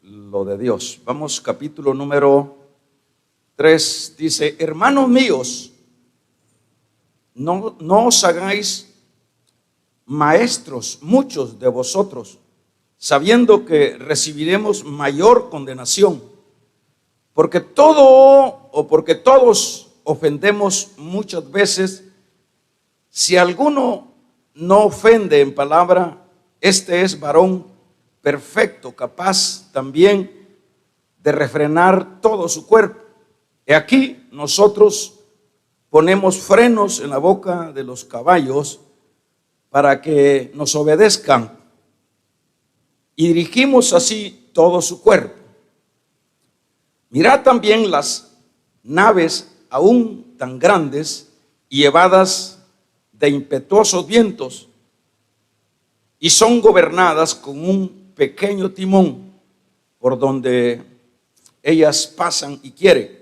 lo de Dios. Vamos, capítulo número 3, dice: hermanos míos, no os hagáis maestros muchos de vosotros, sabiendo que recibiremos mayor condenación, porque todos ofendemos muchas veces. Si alguno no ofende en palabra, este es varón perfecto, capaz también de refrenar todo su cuerpo. He aquí, nosotros ponemos frenos en la boca de los caballos para que nos obedezcan, y dirigimos así todo su cuerpo. Mirad también las naves aún tan grandes y llevadas de impetuosos vientos, y son gobernadas con un pequeño timón por donde ellas pasan y quieren.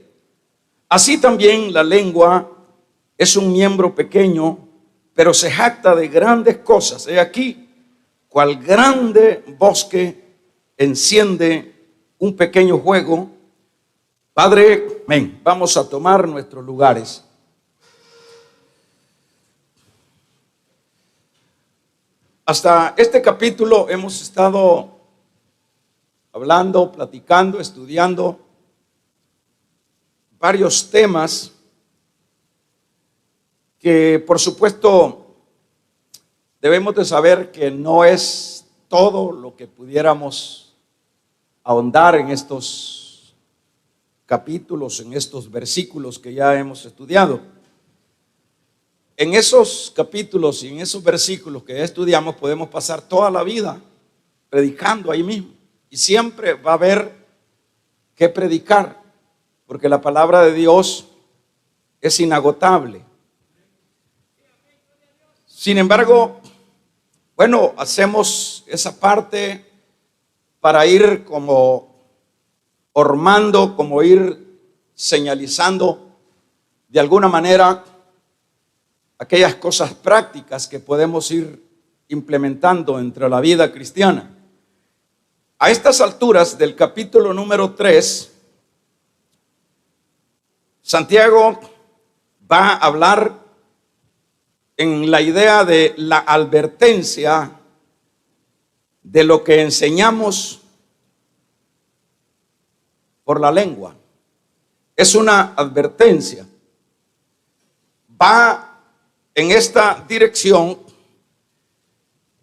Así también la lengua es un miembro pequeño, pero se jacta de grandes cosas. He aquí, cual grande bosque enciende un pequeño fuego. Padre, amén. Vamos a tomar nuestros lugares. Hasta este capítulo hemos estado hablando, platicando, estudiando varios temas que, por supuesto, debemos de saber que no es todo lo que pudiéramos ahondar en estos capítulos, en estos versículos que ya hemos estudiado. En esos capítulos y en esos versículos que ya estudiamos podemos pasar toda la vida predicando ahí mismo, y siempre va a haber que predicar, porque la palabra de Dios es inagotable. Sin embargo, bueno, hacemos esa parte para ir como hormando, como ir señalizando de alguna manera aquellas cosas prácticas que podemos ir implementando entre la vida cristiana. A estas alturas del capítulo número 3, Santiago va a hablar en la idea de la advertencia de lo que enseñamos por la lengua. Es una advertencia. Va en esta dirección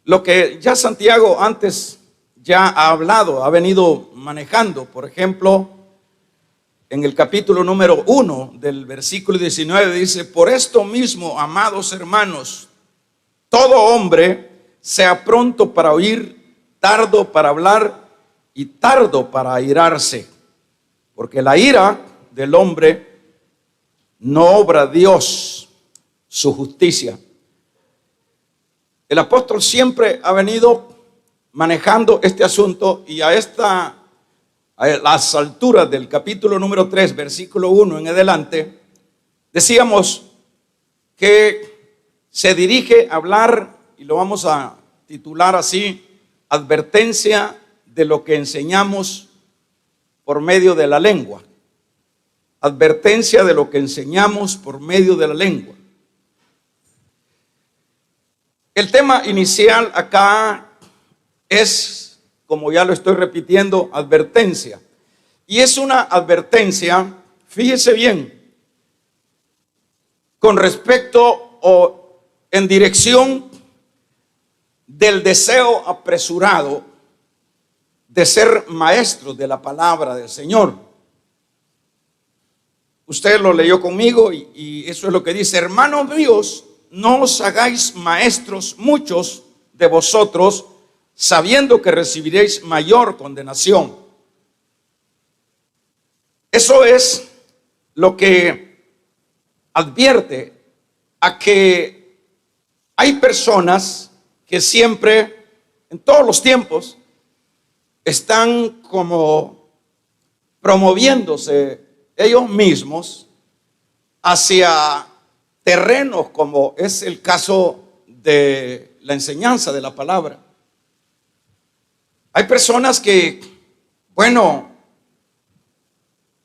lo que ya Santiago antes ya ha hablado, ha venido manejando. Por ejemplo, en el capítulo número 1 del versículo 19 dice: por esto mismo, amados hermanos, todo hombre sea pronto para oír, tardo para hablar y tardo para airarse, porque la ira del hombre no obra Dios su justicia. El apóstol siempre ha venido manejando este asunto, y a las alturas del capítulo número 3, versículo 1 en adelante, decíamos que se dirige a hablar, y lo vamos a titular así: advertencia de lo que enseñamos por medio de la lengua. Advertencia de lo que enseñamos por medio de la lengua. El tema inicial acá es, como ya lo estoy repitiendo, advertencia. Y es una advertencia, fíjese bien, con respecto o en dirección del deseo apresurado de ser maestro de la palabra del Señor. Usted lo leyó conmigo y eso es lo que dice: hermanos míos, no os hagáis maestros muchos de vosotros, sabiendo que recibiréis mayor condenación. Eso es lo que advierte a que hay personas que siempre, en todos los tiempos, están como promoviéndose ellos mismos hacia terrenos como es el caso de la enseñanza de la palabra. Hay personas que bueno,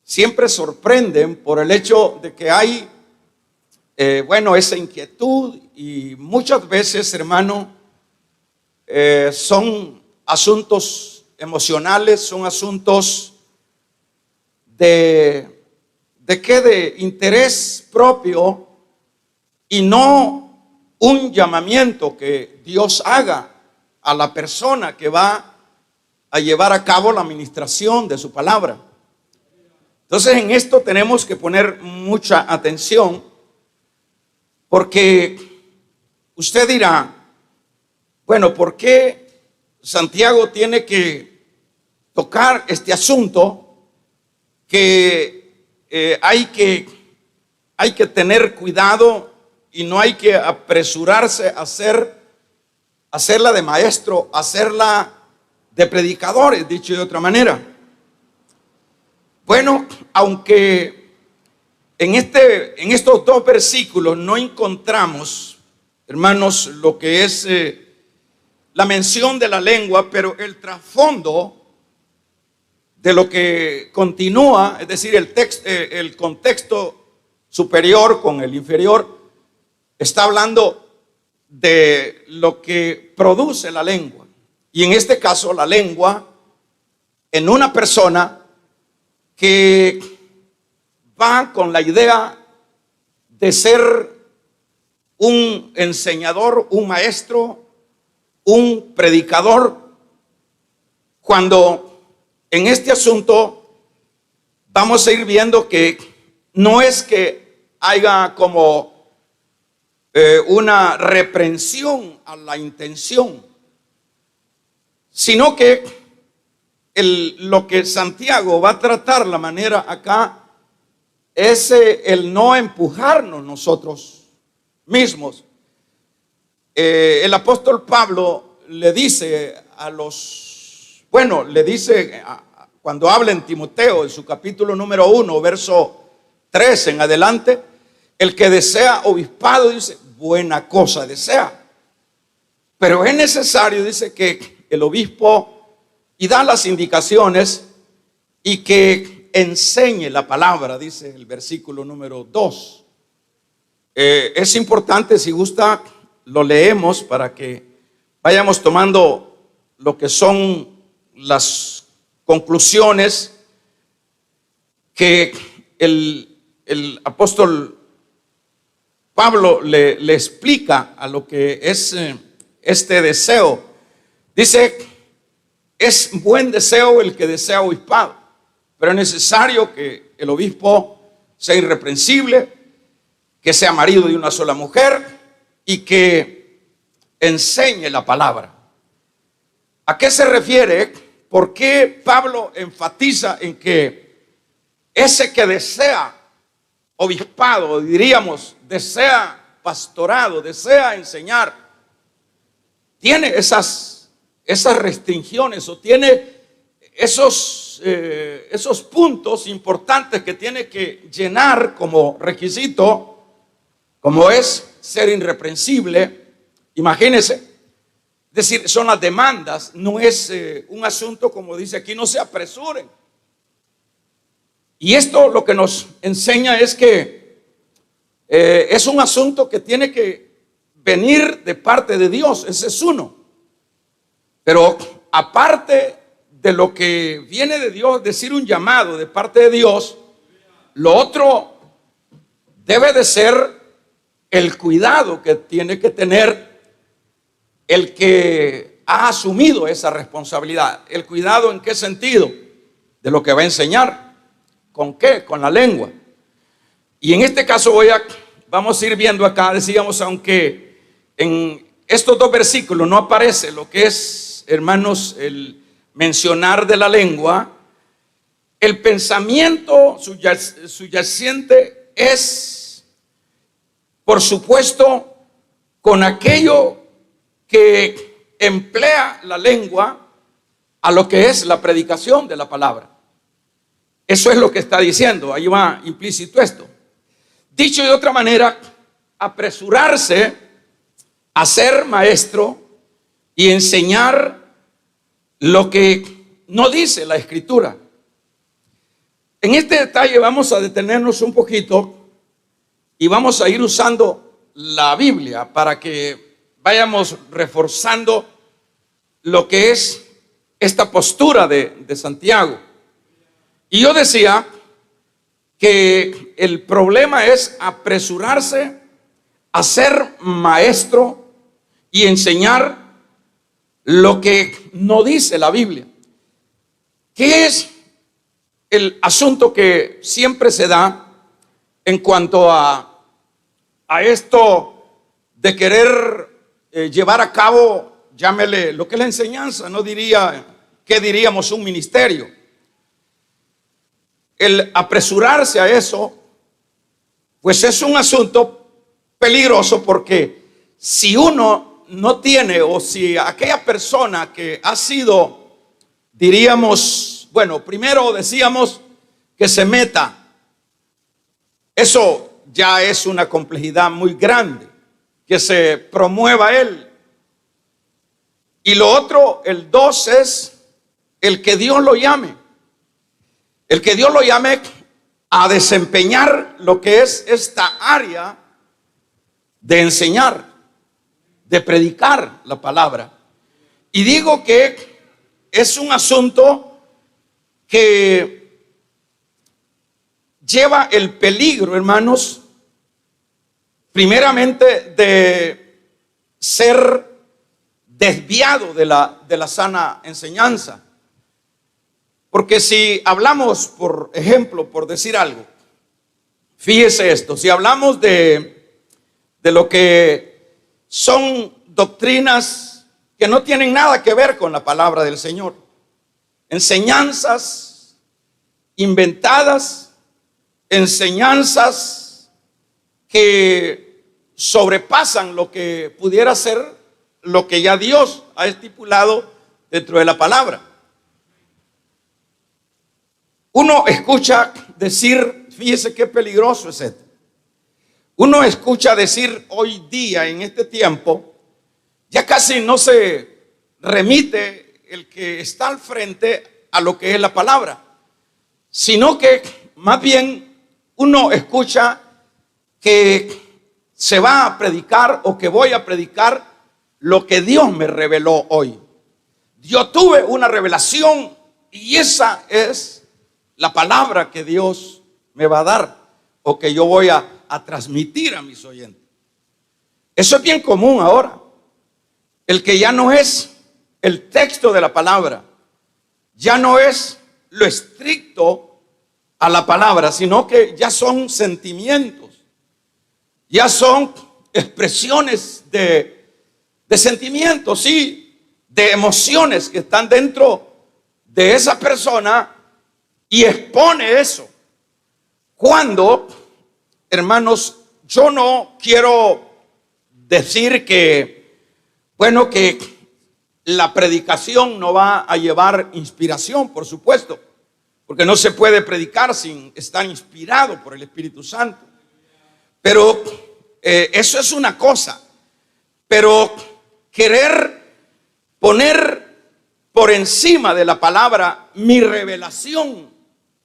siempre sorprenden por el hecho de que hay, esa inquietud, y muchas veces, hermano, son asuntos emocionales, son asuntos de interés propio, y no un llamamiento que Dios haga a la persona que va a llevar a cabo la administración de su palabra. Entonces, en esto tenemos que poner mucha atención, porque usted dirá, bueno, ¿por qué Santiago tiene que tocar este asunto que hay que tener cuidado y no hay que apresurarse a hacerla de maestro, hacerla de predicadores, dicho de otra manera? Bueno, aunque en estos dos versículos no encontramos, hermanos, lo que es la mención de la lengua, pero el trasfondo de lo que continúa, es decir, el contexto superior con el inferior, está hablando de lo que produce la lengua. Y en este caso, la lengua en una persona que va con la idea de ser un enseñador, un maestro, un predicador, cuando en este asunto vamos a ir viendo que no es que haya como una reprensión a la intención, sino que lo que Santiago va a tratar, la manera acá, es el no empujarnos nosotros mismos. El apóstol Pablo le dice cuando habla en Timoteo, en su capítulo número 1, verso 3 en adelante, el que desea obispado, dice, buena cosa desea. Pero es necesario, dice, que el obispo, y da las indicaciones, y que enseñe la palabra, dice el versículo número 2. Es importante, si gusta, lo leemos para que vayamos tomando lo que son las conclusiones que el apóstol Pablo le explica a lo que es este deseo. Dice, es buen deseo el que desea obispado, pero es necesario que el obispo sea irreprensible, que sea marido de una sola mujer y que enseñe la palabra. ¿A qué se refiere? ¿Por qué Pablo enfatiza en que ese que desea obispado, diríamos, desea pastorado, desea enseñar, tiene esas restricciones o tiene esos puntos importantes que tiene que llenar como requisito, como es ser irreprensible? Imagínense, es decir, son las demandas, no es un asunto como dice aquí, no se apresuren. Y esto lo que nos enseña es que es un asunto que tiene que venir de parte de Dios, ese es uno. Pero aparte de lo que viene de Dios, decir un llamado de parte de Dios, lo otro debe de ser el cuidado que tiene que tener el que ha asumido esa responsabilidad. ¿El cuidado en qué sentido? De lo que va a enseñar. ¿Con qué? Con la lengua. Y en este caso vamos a ir viendo acá, decíamos, aunque en estos dos versículos no aparece lo que es, hermanos, el mencionar de la lengua, el pensamiento subyacente es, por supuesto, con aquello que emplea la lengua a lo que es la predicación de la palabra. Eso es lo que está diciendo, ahí va implícito esto. Dicho de otra manera, apresurarse a ser maestro y enseñar lo que no dice la Escritura. En este detalle vamos a detenernos un poquito y vamos a ir usando la Biblia para que vayamos reforzando lo que es esta postura de Santiago. Y yo decía que el problema es apresurarse a ser maestro y enseñar lo que no dice la Biblia. ¿Qué es el asunto que siempre se da en cuanto a esto de querer llevar a cabo, llámele lo que es la enseñanza, no diría, ¿qué diríamos? Un ministerio. El apresurarse a eso, pues es un asunto peligroso, porque si uno no tiene, o si aquella persona que ha sido, diríamos, bueno, primero decíamos que se meta, eso ya es una complejidad muy grande, que se promueva él. Y lo otro, el 2, es el que Dios lo llame. El que Dios lo llame a desempeñar lo que es esta área de enseñar, de predicar la palabra. Y digo que es un asunto que lleva el peligro, hermanos, primeramente de ser desviado de la sana enseñanza. Porque si hablamos, por ejemplo, por decir algo, fíjese esto, si hablamos de lo que son doctrinas que no tienen nada que ver con la palabra del Señor, enseñanzas inventadas, enseñanzas que sobrepasan lo que pudiera ser lo que ya Dios ha estipulado dentro de la palabra. Uno escucha decir, fíjese qué peligroso es esto. Uno escucha decir hoy día, en este tiempo, ya casi no se remite el que está al frente a lo que es la palabra, sino que más bien uno escucha que se va a predicar, o que voy a predicar lo que Dios me reveló hoy. Yo tuve una revelación y esa es la palabra que Dios me va a dar, o que yo voy a transmitir a mis oyentes. Eso es bien común ahora. El que ya no es el texto de la palabra, ya no es lo estricto a la palabra, sino que ya son sentimientos, ya son expresiones de sentimientos, sí, de emociones que están dentro de esa persona, y expone eso. Cuando, hermanos, yo no quiero decir que, bueno, que la predicación no va a llevar inspiración, por supuesto, porque no se puede predicar sin estar inspirado por el Espíritu Santo. Pero eso es una cosa. Pero querer poner por encima de la palabra mi revelación,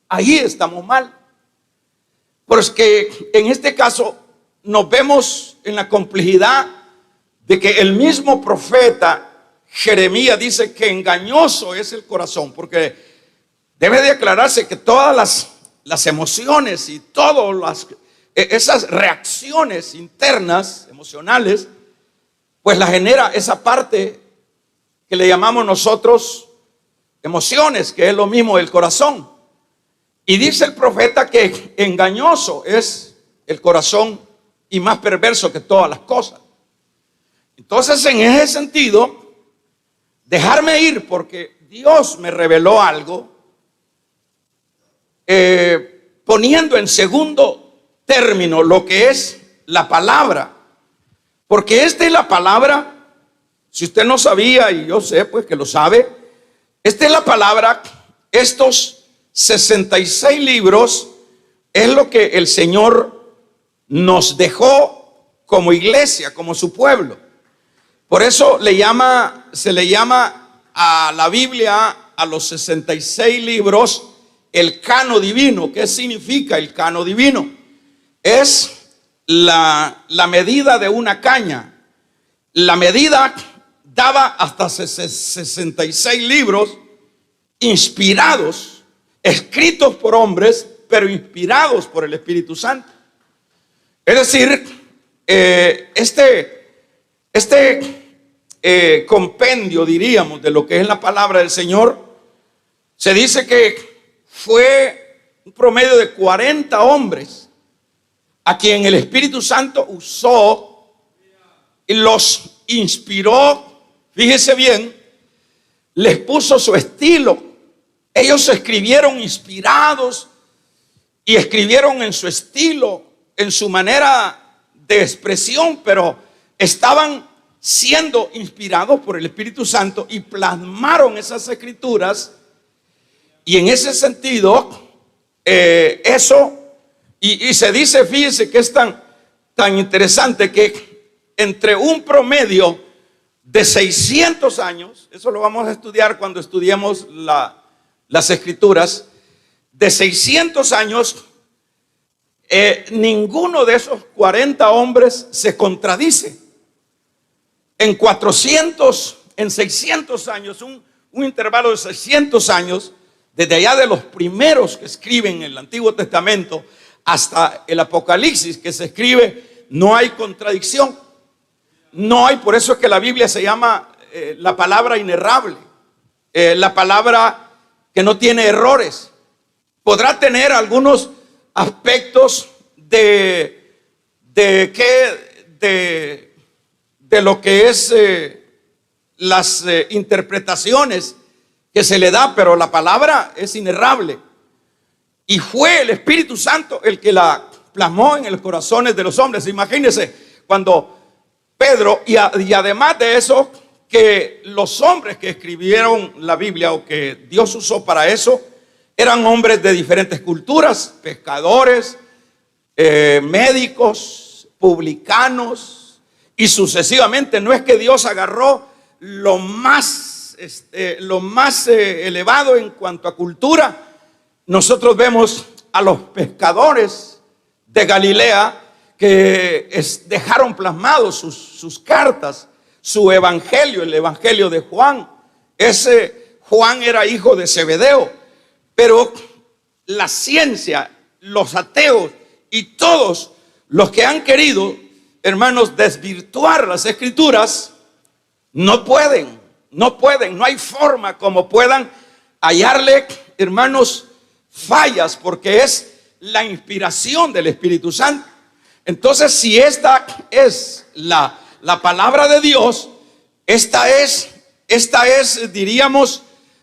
ahí estamos mal. Porque en este caso nos vemos en la complejidad de que el mismo profeta Jeremías dice que engañoso es el corazón, porque debe de aclararse que todas las emociones y todas esas reacciones internas, emocionales, pues la genera esa parte que le llamamos nosotros emociones, que es lo mismo del corazón. Y dice el profeta que engañoso es el corazón y más perverso que todas las cosas. Entonces, en ese sentido, dejarme ir porque Dios me reveló algo, poniendo en segundo término lo que es la palabra. Porque esta es la palabra, si usted no sabía, y yo sé pues que lo sabe, esta es la palabra, estos 66 libros es lo que el Señor nos dejó como iglesia, como su pueblo. Por eso se le llama a la Biblia a los 66 libros el cano divino. ¿Qué significa el cano divino? Es la medida de una caña. La medida daba hasta 66 libros inspirados, escritos por hombres, pero inspirados por el Espíritu Santo. Es decir, este compendio, diríamos, de lo que es la palabra del Señor, se dice que fue un promedio de 40 hombres a quien el Espíritu Santo usó y los inspiró. Fíjese bien, les puso su estilo. Ellos escribieron inspirados y escribieron en su estilo, en su manera de expresión, pero estaban siendo inspirados por el Espíritu Santo y plasmaron esas escrituras. Y en ese sentido, y se dice, fíjese que es tan interesante que entre un promedio de 600 años, eso lo vamos a estudiar cuando estudiemos las escrituras, de 600 años, ninguno de esos 40 hombres se contradice. En 600 años, un intervalo de 600 años, desde allá de los primeros que escriben el Antiguo Testamento hasta el Apocalipsis que se escribe, no hay contradicción. No hay, por eso es que la Biblia se llama la palabra inerrable, la palabra que no tiene errores. Podrá tener algunos aspectos de lo que es las interpretaciones que se le da, pero la palabra es inerrable. Y fue el Espíritu Santo el que la plasmó en los corazones de los hombres. Imagínense cuando Pedro, y además de eso, que los hombres que escribieron la Biblia o que Dios usó para eso, eran hombres de diferentes culturas, pescadores, médicos, publicanos, y sucesivamente. No es que Dios agarró lo más elevado en cuanto a cultura. Nosotros vemos a los pescadores de Galilea que dejaron plasmados sus cartas, su evangelio, el evangelio de Juan. Ese Juan era hijo de Zebedeo, pero la ciencia, los ateos y todos los que han querido, hermanos, desvirtuar las escrituras, no pueden, no hay forma como puedan hallarle, hermanos, fallas, porque es la inspiración del Espíritu Santo. Entonces, si esta es la palabra de Dios, esta es, diríamos,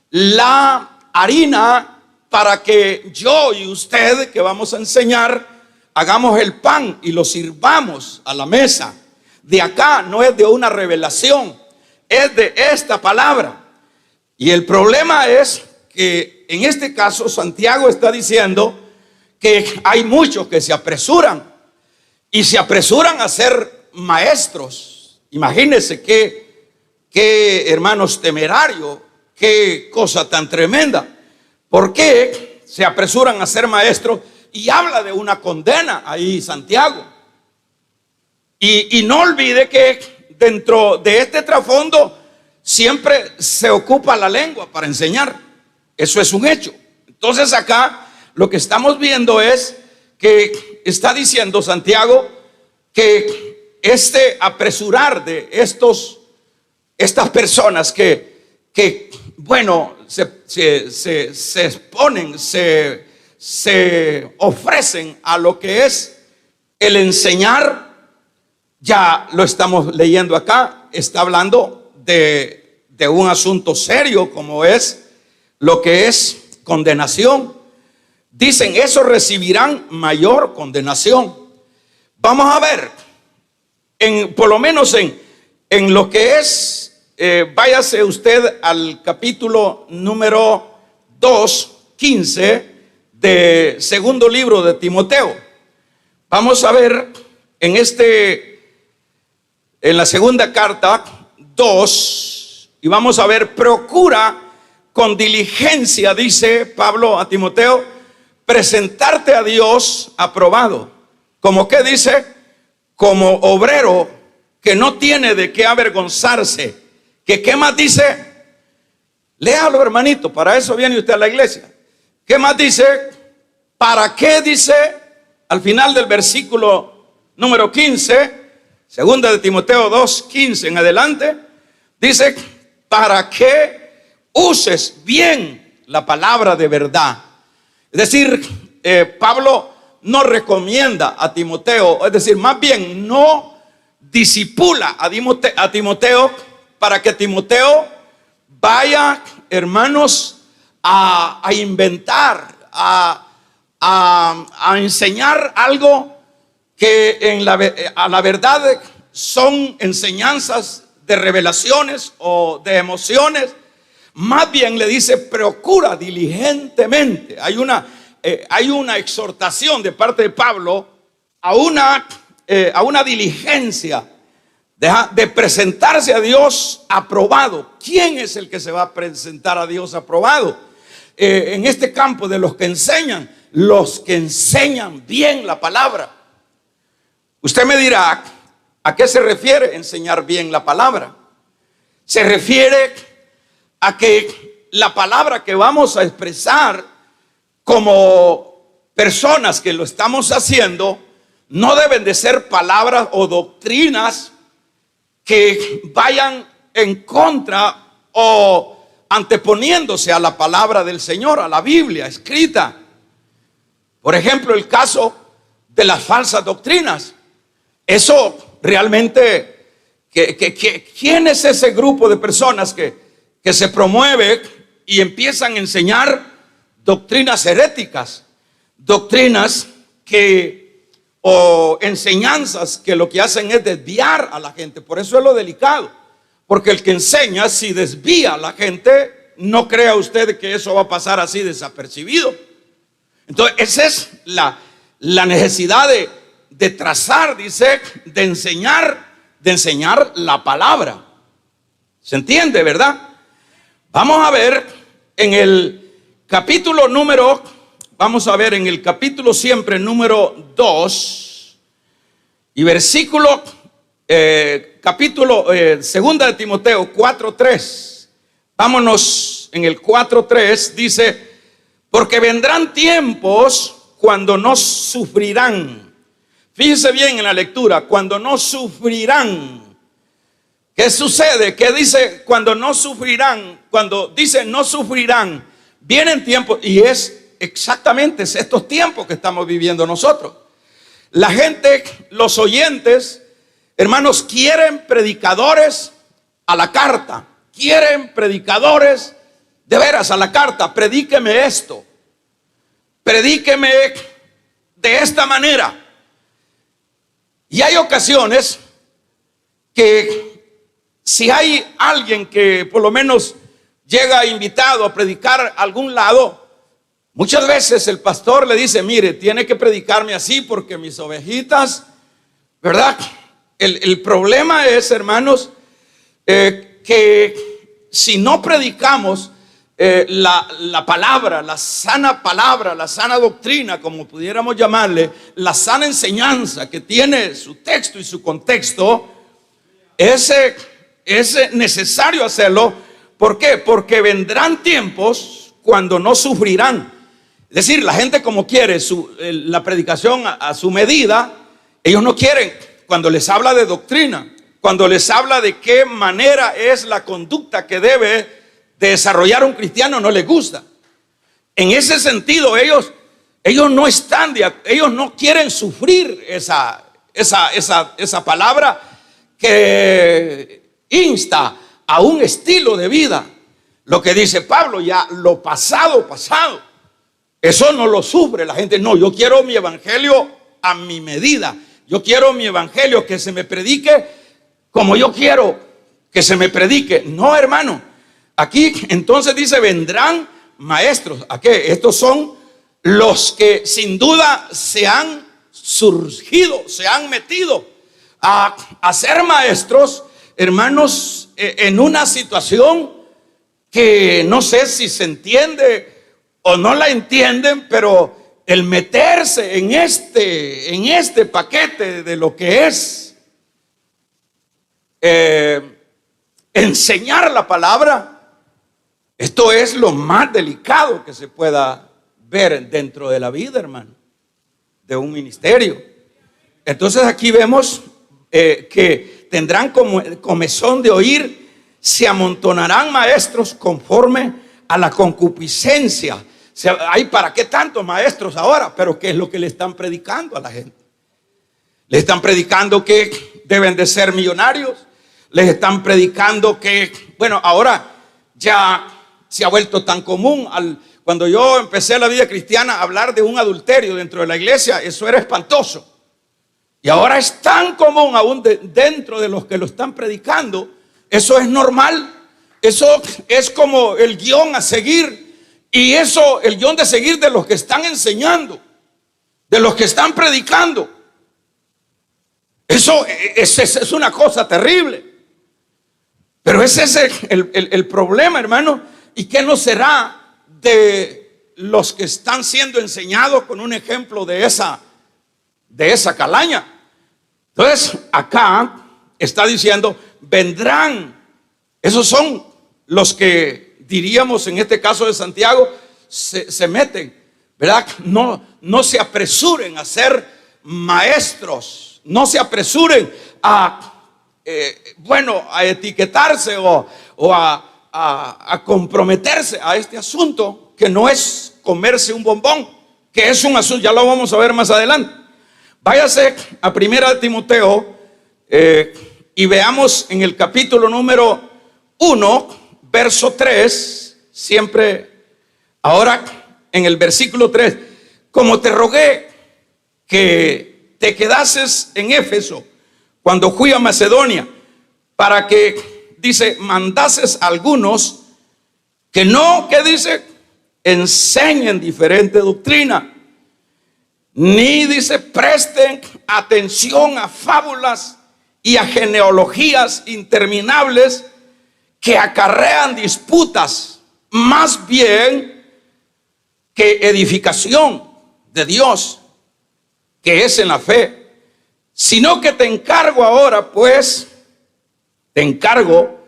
la harina para que yo y usted, que vamos a enseñar, hagamos el pan y lo sirvamos a la mesa. De acá no es de una revelación, es de esta palabra. Y el problema es que en este caso Santiago está diciendo que hay muchos que se apresuran y se apresuran a ser maestros. Imagínense qué hermanos temerario, qué cosa tan tremenda. ¿Por qué se apresuran a ser maestros? Y habla de una condena ahí Santiago. Y no olvide que dentro de este trasfondo siempre se ocupa la lengua para enseñar. Eso es un hecho. Entonces acá lo que estamos viendo es que está diciendo Santiago que apresurar de estas personas que bueno, se exponen, se ofrecen a lo que es el enseñar. Ya lo estamos leyendo acá, está hablando de un asunto serio como es lo que es condenación. Dicen, esos recibirán mayor condenación. Vamos a ver, por lo menos en lo que es, váyase usted al capítulo número 2:15 de segundo libro de Timoteo. Vamos a ver en la segunda carta 2, y vamos a ver, procura con diligencia, dice Pablo a Timoteo, presentarte a Dios aprobado. ¿Como qué dice? Como obrero que no tiene de qué avergonzarse. ¿Qué más dice? Léalo, hermanito, para eso viene usted a la iglesia. ¿Qué más dice? ¿Para qué dice al final del versículo número 15, segunda de Timoteo 2:15 en adelante? Dice, para que uses bien la palabra de verdad. Es decir, Pablo no recomienda a Timoteo, es decir, más bien no disipula a Timoteo para que Timoteo vaya, hermanos, a inventar, a enseñar algo que a la verdad son enseñanzas de revelaciones o de emociones. Más bien le dice, procura diligentemente. Hay una exhortación de parte de Pablo a una diligencia de presentarse a Dios aprobado. ¿Quién es el que se va a presentar a Dios aprobado? En este campo de los que enseñan bien la palabra. Usted me dirá, ¿a qué se refiere enseñar bien la palabra? Se refiere a que la palabra que vamos a expresar como personas que lo estamos haciendo no deben de ser palabras o doctrinas que vayan en contra o anteponiéndose a la palabra del Señor, a la Biblia escrita. Por ejemplo, el caso de las falsas doctrinas. Eso realmente, ¿quién es ese grupo de personas que se promueve y empiezan a enseñar doctrinas heréticas? Doctrinas o enseñanzas que lo que hacen es desviar a la gente. Por eso es lo delicado, porque el que enseña, si desvía a la gente, no crea usted que eso va a pasar así desapercibido. Entonces esa es la necesidad de trazar, dice, de enseñar la palabra. ¿Se entiende, verdad? Vamos a ver en el capítulo siempre número 2 y versículo, segunda de Timoteo 4:3. Vámonos en el 4:3, dice, porque vendrán tiempos cuando no sufrirán. Fíjese bien en la lectura, cuando no sufrirán. ¿Qué sucede? ¿Qué dice cuando no sufrirán? Cuando dice no sufrirán, vienen tiempos, y es exactamente estos tiempos que estamos viviendo nosotros. La gente, los oyentes, hermanos, quieren predicadores a la carta. Quieren predicadores de veras a la carta. Predíqueme esto. Predíqueme de esta manera. Y hay ocasiones que si hay alguien que por lo menos llega invitado a predicar a algún lado, muchas veces el pastor le dice, mire, tiene que predicarme así porque mis ovejitas, ¿verdad? El problema es, hermanos, que si no predicamos la palabra, la sana doctrina, como pudiéramos llamarle, la sana enseñanza que tiene su texto y su contexto, es necesario hacerlo. ¿Por qué? Porque vendrán tiempos cuando no sufrirán. Es decir, la gente como quiere la predicación a su medida. Ellos no quieren, cuando les habla de doctrina, cuando les habla de qué manera es la conducta que debe de desarrollar un cristiano, no les gusta. En ese sentido, ellos no quieren sufrir esa palabra que insta a un estilo de vida. Lo que dice Pablo, ya lo pasado, eso no lo sufre la gente. No, yo quiero mi evangelio a mi medida. Yo quiero mi evangelio que se me predique como yo quiero que se me predique. No, hermano. Aquí entonces dice, vendrán maestros. ¿A qué? Estos son los que sin duda se han surgido, se han metido a ser maestros, hermanos, en una situación que no sé si se entiende o no la entienden, pero el meterse en este paquete de lo que es enseñar la palabra, esto es lo más delicado que se pueda ver dentro de la vida, hermano, de un ministerio. Entonces aquí vemos que tendrán comezón de oír, se amontonarán maestros conforme a la concupiscencia. Hay para qué tantos maestros ahora, pero ¿qué es lo que le están predicando a la gente? Le están predicando que deben de ser millonarios. Les están predicando que, bueno, ahora ya se ha vuelto tan común. Cuando yo empecé la vida cristiana, hablar de un adulterio dentro de la iglesia, eso era espantoso. Y ahora es tan común aún dentro de los que lo están predicando. Eso es normal. Eso es como el guión a seguir. Y eso, el guión de seguir de los que están enseñando, de los que están predicando. Eso es una cosa terrible. Pero ese es el problema, hermano. ¿Y qué no será de los que están siendo enseñados con un ejemplo de esa calaña? Entonces, acá está diciendo, vendrán. Esos son los que diríamos en este caso de Santiago, se meten, ¿verdad? No se apresuren a ser maestros. No se apresuren a etiquetarse o a comprometerse a este asunto, que no es comerse un bombón, que es un asunto, ya lo vamos a ver más adelante. Váyase a 1 Timoteo y veamos en el capítulo número 1, verso 3, siempre, ahora en el versículo 3, como te rogué que te quedases en Éfeso cuando fui a Macedonia, para que, dice, mandases a algunos que no, ¿qué dice? Enseñen diferente doctrina, ni, dice, presten atención a fábulas y a genealogías interminables que acarrean disputas, más bien que edificación de Dios, que es en la fe. Sino que te encargo ahora, pues, te encargo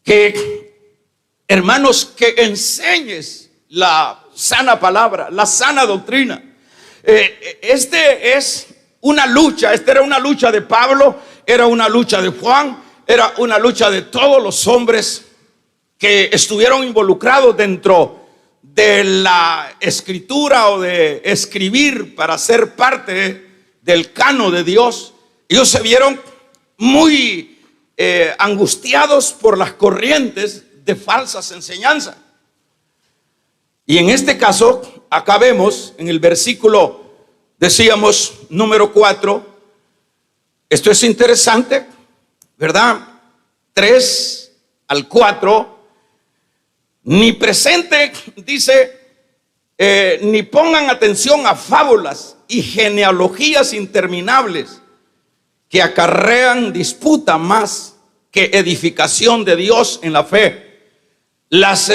que, hermanos, que enseñes la sana palabra, la sana doctrina. Este es una lucha, esta era una lucha de Pablo, era una lucha de Juan, era una lucha de todos los hombres que estuvieron involucrados dentro de la escritura o de escribir para ser parte del canon de Dios. Ellos se vieron muy angustiados por las corrientes de falsas enseñanzas. Y en este caso, acá vemos en el versículo, decíamos, número 4, esto es interesante, ¿verdad? 3 al 4, ni presente, dice, ni pongan atención a fábulas y genealogías interminables que acarrean disputa más que edificación de Dios en la fe. Las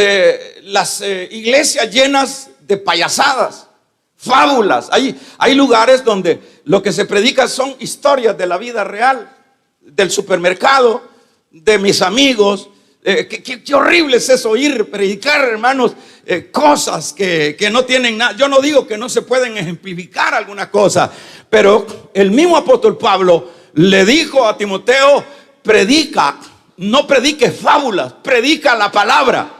iglesias llenas de payasadas, fábulas. Hay lugares donde lo que se predica son historias de la vida real, del supermercado, de mis amigos. Qué horrible es eso, oír predicar, hermanos, cosas que no tienen nada. Yo no digo que no se pueden ejemplificar alguna cosa, pero el mismo apóstol Pablo le dijo a Timoteo: predica, no prediques fábulas, predica la palabra.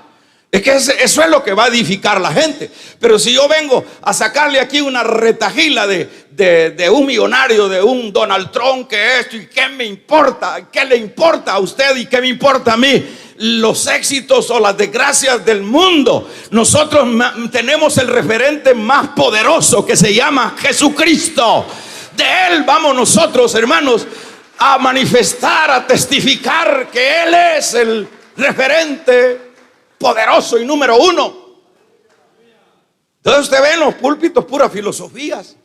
Es que eso es lo que va a edificar la gente. Pero si yo vengo a sacarle aquí una retajila de un millonario, de un Donald Trump, que esto, y qué me importa, qué le importa a usted y qué me importa a mí los éxitos o las desgracias del mundo. Nosotros tenemos el referente más poderoso, que se llama Jesucristo. De Él vamos nosotros, hermanos, a manifestar, a testificar que Él es el referente poderoso y número uno. Entonces usted ve en los púlpitos puras filosofías.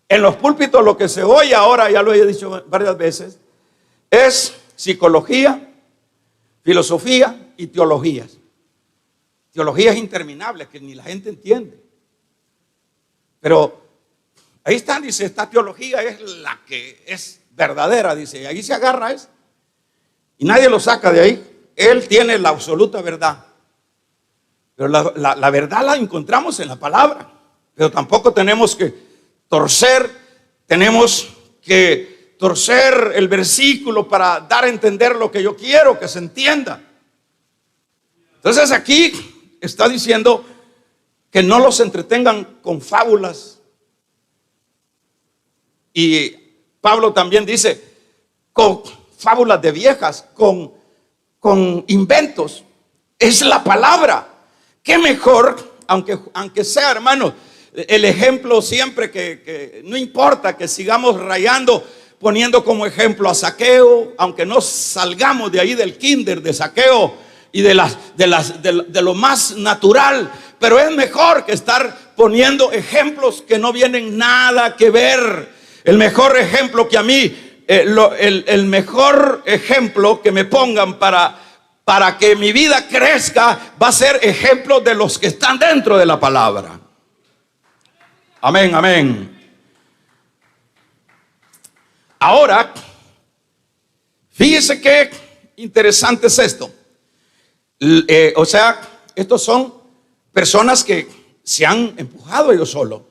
En los púlpitos lo que se oye ahora, ya lo he dicho varias veces, es psicología, filosofía y teologías. Teologías interminables que ni la gente entiende. Pero ahí está, dice, esta teología es la que es verdadera, dice, y ahí se agarra eso. Y nadie lo saca de ahí. Él tiene la absoluta verdad. Pero la verdad la encontramos en la palabra. Pero tampoco tenemos que tenemos que torcer el versículo para dar a entender lo que yo quiero que se entienda. Entonces aquí está diciendo que no los entretengan con fábulas. Y Pablo también dice, con fábulas de viejas, con inventos. Es la palabra. Qué mejor, aunque sea, hermano, el ejemplo siempre que no importa que sigamos rayando, poniendo como ejemplo a Zaqueo, aunque no salgamos de ahí del kinder de Zaqueo y de lo más natural, pero es mejor que estar poniendo ejemplos que no vienen nada que ver. El mejor ejemplo que a mí, el mejor ejemplo que me pongan para que mi vida crezca va a ser ejemplo de los que están dentro de la palabra. Amén, amén. Ahora, fíjese qué interesante es esto. O sea, estos son personas que se han empujado ellos solos.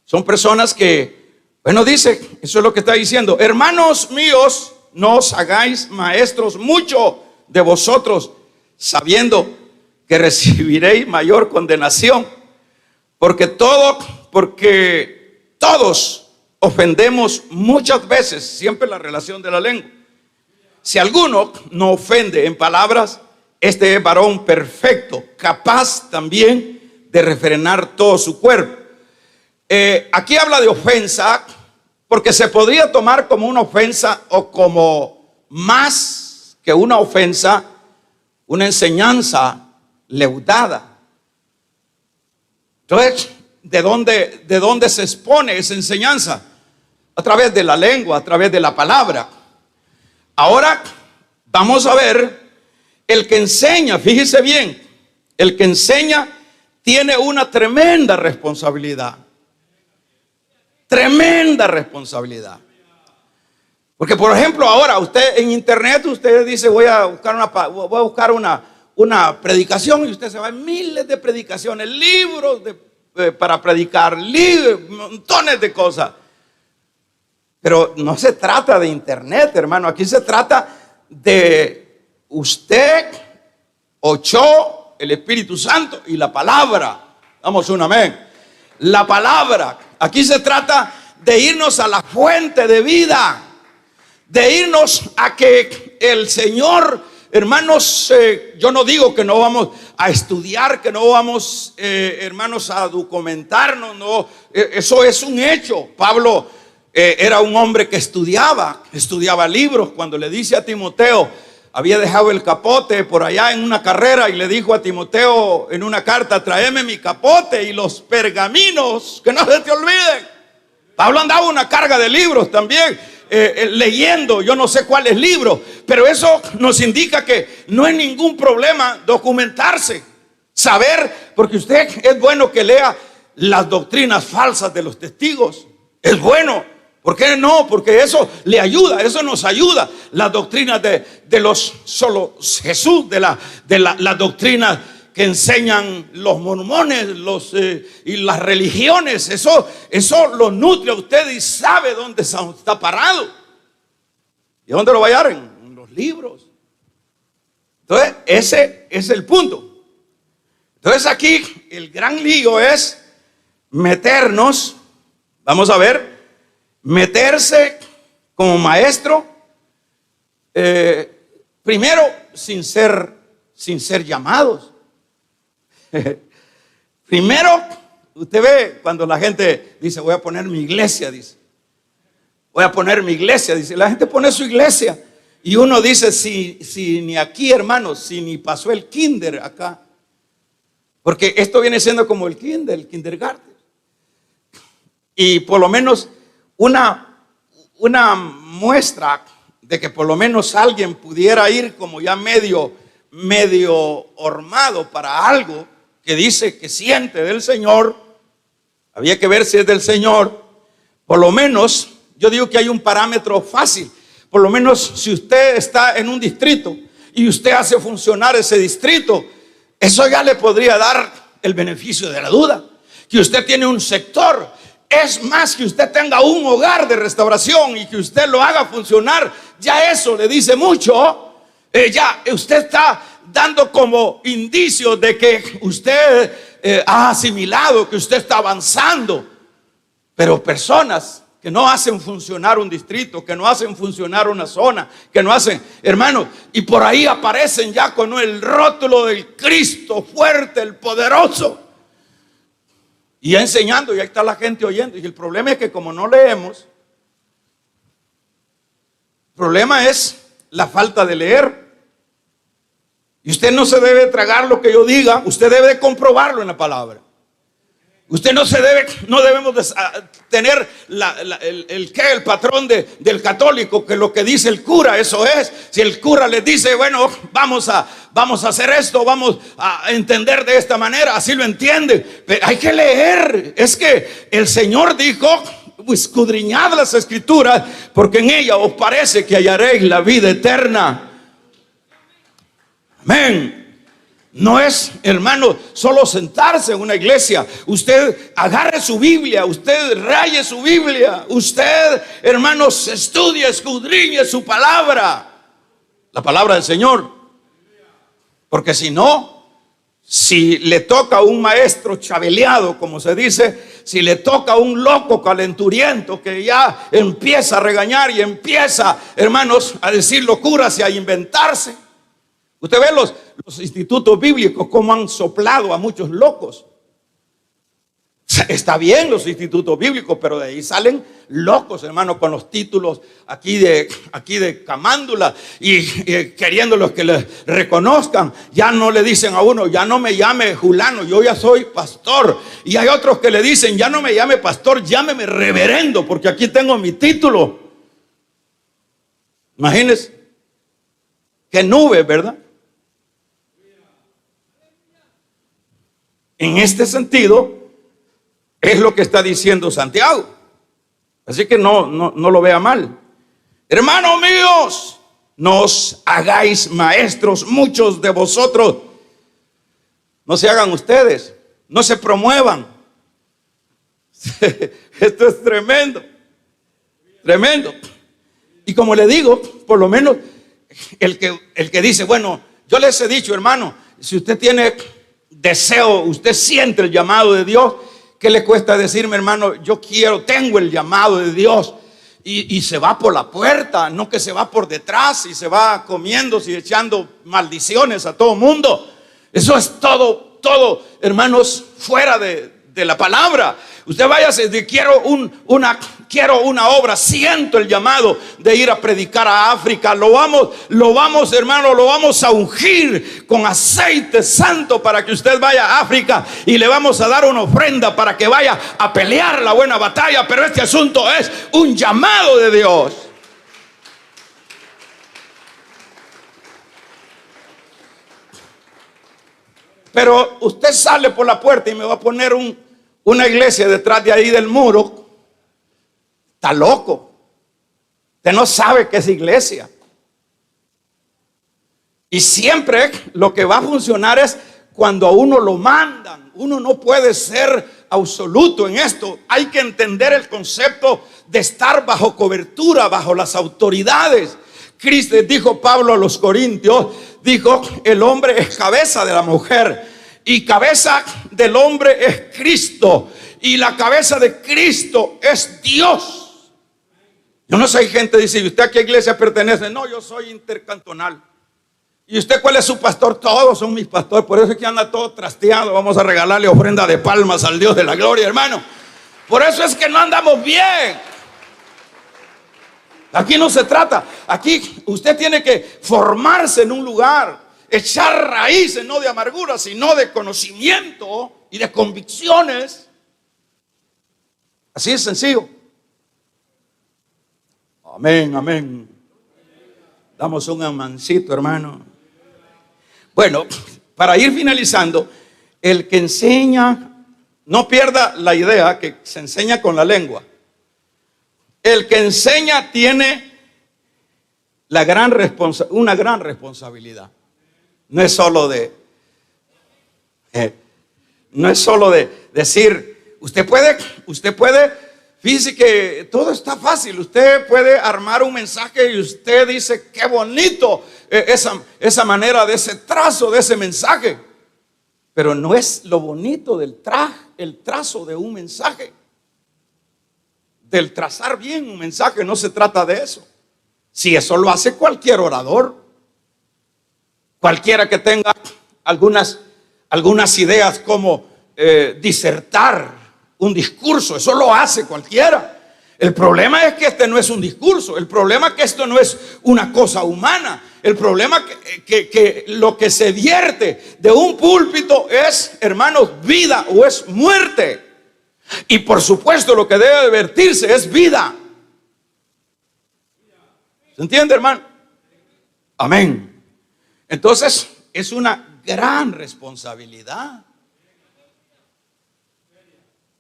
Son personas que, bueno, dice, eso es lo que está diciendo. Hermanos míos, no os hagáis maestros mucho de vosotros, sabiendo que recibiréis mayor condenación, porque todos ofendemos muchas veces, siempre la relación de la lengua. Si alguno no ofende en palabras, este es varón perfecto, capaz también de refrenar todo su cuerpo. Aquí habla de ofensa, porque se podría tomar como una ofensa o como más que una ofensa, una enseñanza leudada. Entonces, ¿de dónde se expone esa enseñanza? A través de la lengua, a través de la palabra. Ahora vamos a ver el que enseña, fíjese bien, el que enseña tiene una tremenda responsabilidad. Tremenda responsabilidad. Porque, por ejemplo, ahora usted en internet, usted dice, voy a buscar una predicación, y usted se va a miles de predicaciones, libros para predicar, montones de cosas. Pero no se trata de internet, hermano. Aquí se trata de usted, Ocho, el Espíritu Santo y la palabra. Damos un amén. La palabra. Aquí se trata de irnos a la fuente de vida, de irnos a que el Señor, hermanos, yo no digo que no vamos a estudiar, que no vamos, hermanos, a documentarnos, no, eso es un hecho. Pablo era un hombre que estudiaba libros. Cuando le dice a Timoteo, había dejado el capote por allá en una carrera y le dijo a Timoteo en una carta, tráeme mi capote y los pergaminos, que no se te olviden. Pablo andaba una carga de libros también, leyendo yo no sé cuáles libros, pero eso nos indica que no es ningún problema documentarse, saber, porque usted es bueno que lea las doctrinas falsas de los testigos, es bueno. ¿Por qué no? Porque eso le ayuda, eso nos ayuda. Las doctrinas de los solo Jesús, de las doctrinas que enseñan los mormones y las religiones, eso lo nutre a usted y sabe dónde está parado. ¿Y dónde lo va a hallar? En los libros. Entonces, ese es el punto. Entonces aquí el gran lío es meternos, vamos a ver, meterse como maestro, primero sin ser llamados. Primero, usted ve cuando la gente dice, voy a poner mi iglesia, dice, la gente pone su iglesia y uno dice, si ni aquí, hermanos, si ni pasó el kinder acá, porque esto viene siendo como el kindergarten, y por lo menos una muestra de que por lo menos alguien pudiera ir como ya medio medio hormado para algo que dice que siente del Señor, había que ver si es del Señor. Por lo menos, yo digo que hay un parámetro fácil. Por lo menos si usted está en un distrito y usted hace funcionar ese distrito, eso ya le podría dar el beneficio de la duda. Que usted tiene un sector, es más, que usted tenga un hogar de restauración y que usted lo haga funcionar, ya eso le dice mucho. Ya usted está dando como indicio de que usted ha asimilado, que usted está avanzando. Pero personas que no hacen funcionar un distrito, que no hacen funcionar una zona, que no hacen, hermanos, y por ahí aparecen ya con el rótulo del Cristo fuerte, el poderoso, y ya enseñando, y ahí está la gente oyendo. Y el problema es que como no leemos, el problema es la falta de leer. Y usted no se debe tragar lo que yo diga, usted debe de comprobarlo en la palabra. Usted no debemos tener el patrón del católico, que lo que dice el cura, eso es. Si el cura le dice, bueno, vamos a hacer esto, vamos a entender de esta manera, así lo entiende. Pero hay que leer. Es que el Señor dijo, escudriñad las escrituras, porque en ellas os parece que hallaréis la vida eterna. Amén. No es, hermano, solo sentarse en una iglesia. Usted agarre su Biblia, usted raye su Biblia, usted, hermanos, estudie, escudriñe su palabra, la palabra del Señor. Porque si no, si le toca a un maestro chabeleado, como se dice, si le toca a un loco calenturiento que ya empieza a regañar y empieza, hermanos, a decir locuras y a inventarse. Usted ve los institutos bíblicos cómo han soplado a muchos locos. Está bien los institutos bíblicos, pero de ahí salen locos, hermano, con los títulos aquí de camándula y queriendo los que les reconozcan. Ya no le dicen a uno, ya no me llame Julano, yo ya soy pastor. Y hay otros que le dicen, ya no me llame pastor, llámeme reverendo, porque aquí tengo mi título. Imagínense qué nube, ¿verdad? En este sentido es lo que está diciendo Santiago. Así que no lo vea mal. Hermanos míos, no os hagáis maestros muchos de vosotros. No se hagan ustedes, no se promuevan. Esto es tremendo, tremendo. Y como le digo, por lo menos el que dice, bueno, yo les he dicho, hermano, si usted tiene deseo, usted siente el llamado de Dios, ¿qué le cuesta decirme, hermano, yo tengo el llamado de Dios? Y se va por la puerta, no que se va por detrás y se va comiéndose y echando maldiciones a todo mundo. Eso es todo, hermanos, fuera de la palabra. Usted vaya a decir, quiero una obra, siento el llamado de ir a predicar a África. Lo vamos, hermano, lo vamos a ungir con aceite santo para que usted vaya a África y le vamos a dar una ofrenda para que vaya a pelear la buena batalla. Pero este asunto es un llamado de Dios. Pero usted sale por la puerta y me va a poner una iglesia detrás de ahí del muro. Está loco. Usted no sabe qué es iglesia. Y siempre lo que va a funcionar es cuando a uno lo mandan. Uno no puede ser absoluto en esto. Hay que entender el concepto de estar bajo cobertura, bajo las autoridades. Cristo, dijo Pablo a los Corintios, dijo, el hombre es cabeza de la mujer y cabeza del hombre es Cristo y la cabeza de Cristo es Dios. Yo no sé, hay gente que dice, ¿y usted a qué iglesia pertenece? No, yo soy intercantonal. ¿Y usted cuál es su pastor? Todos son mis pastores, por eso es que anda todo trasteado. Vamos a regalarle ofrenda de palmas al Dios de la gloria, hermano. Por eso es que no andamos bien. Aquí no se trata, aquí usted tiene que formarse en un lugar, echar raíces, no de amargura, sino de conocimiento y de convicciones. Así es sencillo. Amén, amén. Damos un amancito, hermano. Bueno, para ir finalizando, el que enseña, no pierda la idea que se enseña con la lengua. El que enseña tiene una gran responsabilidad. No es solo de decir, usted puede, fíjese que todo está fácil. Usted puede armar un mensaje y usted dice, qué bonito esa manera de ese trazo de ese mensaje. Pero no es lo bonito el trazo de un mensaje. Del trazar bien un mensaje, no se trata de eso. Si eso lo hace cualquier orador, cualquiera que tenga algunas ideas como disertar un discurso, eso lo hace cualquiera. El problema es que este no es un discurso, el problema es que esto no es una cosa humana. El problema que lo que se vierte de un púlpito es, hermanos, vida o es muerte. Y por supuesto lo que debe vertirse es vida. ¿Se entiende, hermano? Amén. Entonces es una gran responsabilidad.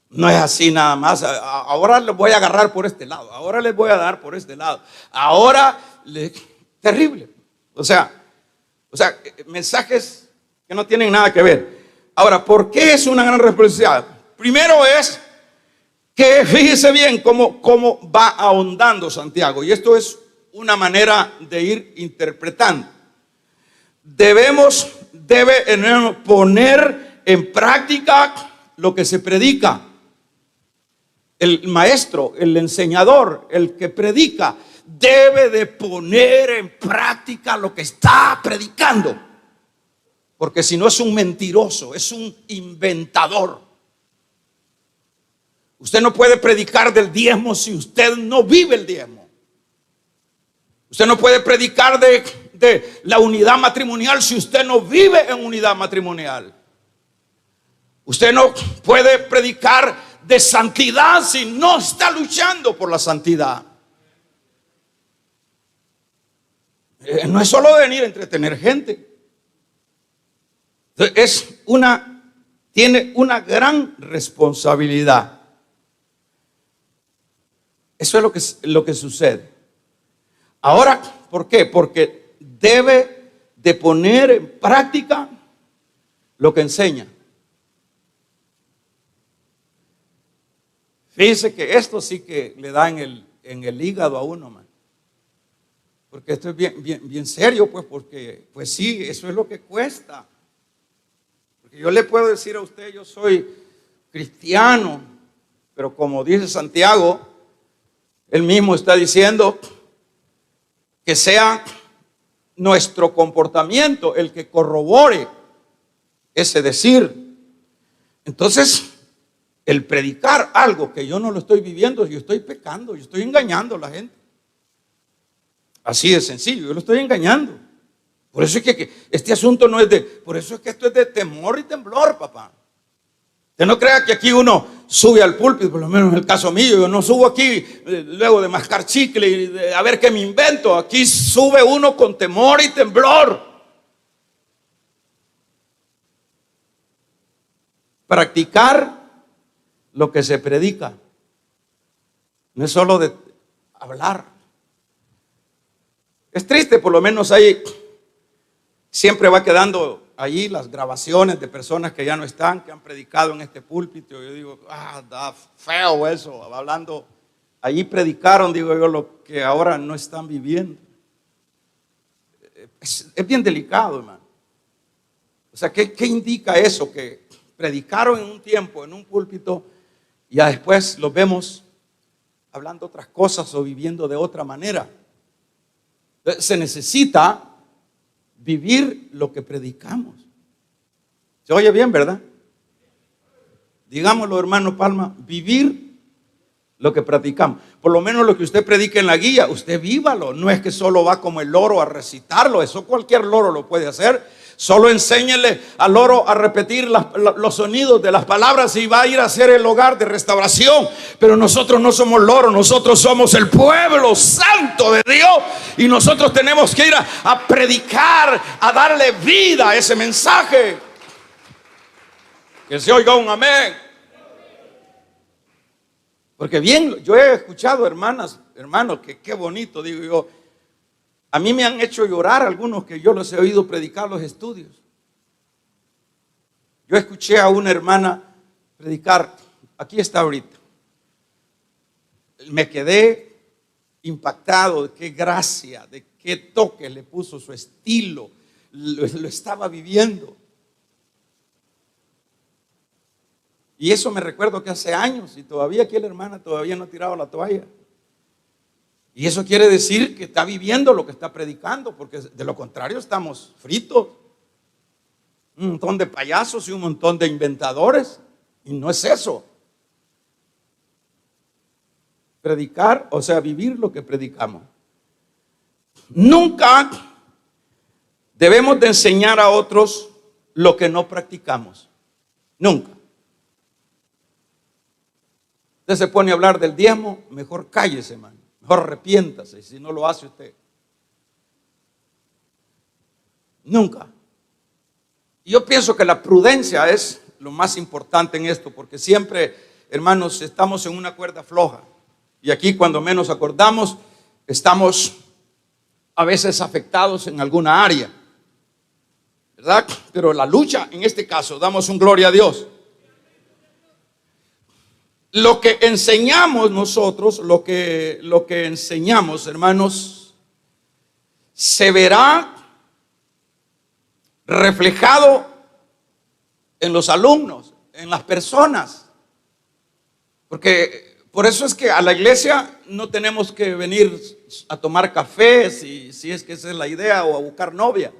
No es así nada más. Ahora les voy a agarrar por este lado. Ahora les voy a dar por este lado. Terrible. O sea, mensajes que no tienen nada que ver. Ahora, ¿por qué es una gran responsabilidad? Primero es que fíjese bien cómo va ahondando Santiago. Y esto es una manera de ir interpretando. Debe poner en práctica lo que se predica. El maestro, el enseñador, el que predica, debe de poner en práctica lo que está predicando. Porque si no es un mentiroso, es un inventador. Usted no puede predicar del diezmo si usted no vive el diezmo. Usted no puede predicar de la unidad matrimonial si usted no vive en unidad matrimonial. Usted no puede predicar de santidad si no está luchando por la santidad. No es solo venir a entretener gente. Tiene una gran responsabilidad. Eso es lo que sucede. Ahora, ¿por qué? Porque debe de poner en práctica lo que enseña. Fíjese que esto sí que le da en el hígado a uno, man. Porque esto es bien serio, pues, porque, pues sí, eso es lo que cuesta. Porque yo le puedo decir a usted, yo soy cristiano, pero como dice Santiago, él mismo está diciendo que sea nuestro comportamiento el que corrobore ese decir. Entonces, el predicar algo que yo no lo estoy viviendo, yo estoy pecando, yo estoy engañando a la gente. Así de sencillo, yo lo estoy engañando. Por eso es que este asunto no es por eso es que esto es de temor y temblor, papá. Usted no crea que aquí uno sube al púlpito, por lo menos en el caso mío, yo no subo aquí luego de mascar chicle y a ver qué me invento. Aquí sube uno con temor y temblor. Practicar lo que se predica. No es solo de hablar. Es triste, por lo menos ahí siempre va quedando allí las grabaciones de personas que ya no están, que han predicado en este púlpito. Yo digo, da feo eso, hablando. Allí predicaron, digo yo, lo que ahora no están viviendo. Es bien delicado, hermano. O sea, ¿qué indica eso? Que predicaron en un tiempo, en un púlpito, y ya después los vemos hablando otras cosas o viviendo de otra manera. Se necesita vivir lo que predicamos. ¿Se oye bien, verdad? Digámoslo, hermano Palma, vivir lo que predicamos. Por lo menos lo que usted predica en la guía, usted vívalo. No es que solo va como el loro a recitarlo, eso cualquier loro lo puede hacer. Solo enséñele al loro a repetir los sonidos de las palabras y va a ir a ser el hogar de restauración. Pero nosotros no somos loros, nosotros somos el pueblo santo de Dios. Y nosotros tenemos que ir a predicar, a darle vida a ese mensaje. Que se oiga un amén. Porque bien, yo he escuchado hermanos, que qué bonito, digo yo. A mí me han hecho llorar algunos que yo los he oído predicar los estudios. Yo escuché a una hermana predicar, aquí está ahorita. Me quedé impactado de qué gracia, de qué toque le puso, su estilo, lo estaba viviendo. Y eso me recuerdo que hace años, y todavía aquí la hermana todavía no ha tirado la toalla. Y eso quiere decir que está viviendo lo que está predicando, porque de lo contrario estamos fritos. Un montón de payasos y un montón de inventadores. Y no es eso. Predicar, o sea, vivir lo que predicamos. Nunca debemos de enseñar a otros lo que no practicamos. Nunca. Usted se pone a hablar del diezmo, mejor cállese, hermano. Mejor arrepiéntase si no lo hace usted. Nunca. Y yo pienso que la prudencia es lo más importante en esto, porque siempre, hermanos, estamos en una cuerda floja. Y aquí cuando menos acordamos, estamos a veces afectados en alguna área, ¿verdad? Pero la lucha, en este caso, damos un gloria a Dios. Lo que enseñamos nosotros, lo que enseñamos, hermanos, se verá reflejado en los alumnos, en las personas. Porque por eso es que a la iglesia no tenemos que venir a tomar café, si es que esa es la idea, o a buscar novia.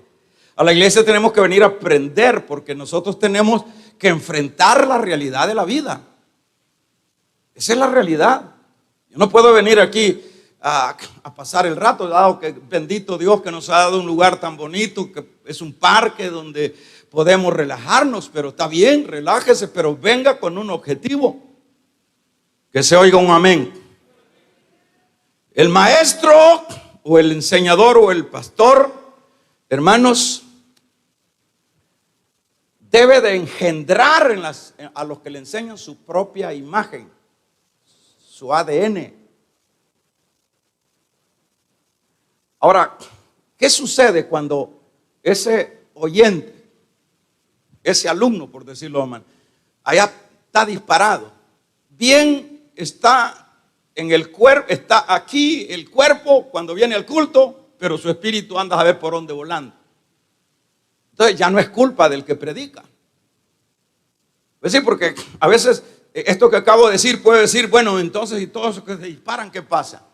A la iglesia tenemos que venir a aprender, porque nosotros tenemos que enfrentar la realidad de la vida. Esa es la realidad. Yo no puedo venir aquí a pasar el rato, dado que bendito Dios que nos ha dado un lugar tan bonito, que es un parque donde podemos relajarnos, pero está bien, relájese, pero venga con un objetivo. Que se oiga un amén. El maestro o el enseñador o el pastor, hermanos, debe de engendrar a los que le enseñan su propia imagen, su ADN. Ahora, ¿qué sucede cuando ese oyente, ese alumno, por decirlo de manera, allá está disparado? Bien está en el cuerpo, está aquí el cuerpo cuando viene al culto, pero su espíritu anda a ver por dónde volando. Entonces ya no es culpa del que predica. Es decir, porque a veces esto que acabo de decir puede decir, bueno, entonces y todos los que se disparan, ¿qué pasa?